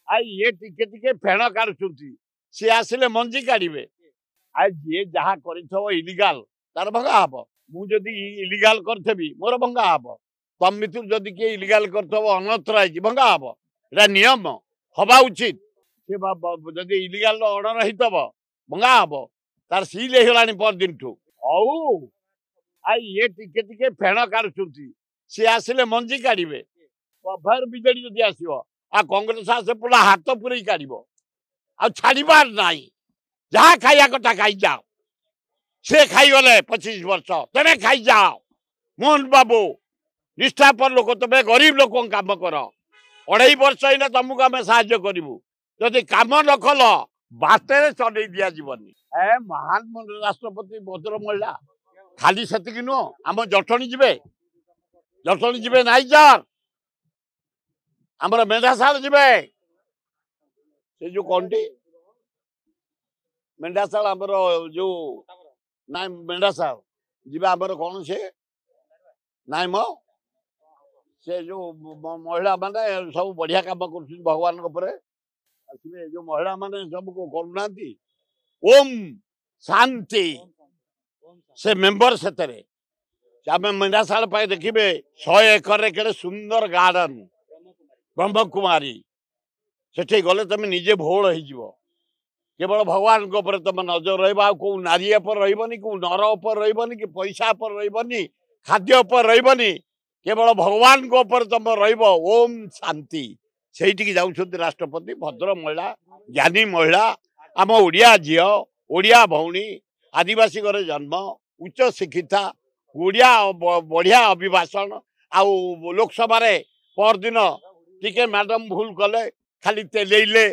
आ ये टिके टिके फेण काढुଛନ୍ତି सी आसिले मंजी काढिबे आ जे जहा करिथो इलीगल तार भंगा हबो मु जदी इलीगल करथेबी मोर भंगा हबो तम मितु जदी के इलीगल करथबो अनऑथराइज भंगा हबो एटा नियम हबा उचित से जदी इलीगल ऑर्डर हितबो भंगा हबो तार सील हेलानी पर दिन ठु औ आ ये टिके टिके फेण काढुଛନ୍ତି सी आसिले मंजी काढिबे कभर बिजेडी जदी आसीबो आ कांग्रेस आसे पुरा हाथ पुरै काढिबो आ छाड़ीबार नाही जहा खाइया कथा खाई जाओ से खाई गले 25 वर्ष तमे खाई जाओ मोहन बाबू निष्ठापर लोक तमे गरीब लोक काम कर 2.5 वर्ष इना तुमको आम साहाय्य करू जदि काम न कल बाटे चढ़ई दिया जीवनी ए महान राष्ट्रपति भद्र महिला खाली सेतिक नुह आम जटणी जीवे नाइजर आमर मेढाशाल जीवे से जो कंटी मेढाशाल आमर जो ना मेढाशाल जीवा आमर कौन से नाई मो से जो महिला माने सब बढ़िया काम कर भगवान आसवे जो महिला माने सब करूना ओम शांति से मेंबर से मेढाशाल देखिए 100 एकर के सुंदर गार्डन ब्रह्मकुमारी सेठी गले तुम निजे भोल हो केवल भगवान तुम नजर रहा कौ नारी पर रही कौ नर पर रही कि पैसा पर रही खाद्य पर रही केवल भगवान तुम रोम शांति से जाऊँ राष्ट्रपति भद्र महिला ज्ञानी महिला आम ओडिया झील ओडिया भौणी आदिवासी घर जन्म उच्च शिक्षिता ओडिया बढ़िया अभिभाषण आउ लोकसभा परदिन टिके मैडम भूल कले खाली तेलैले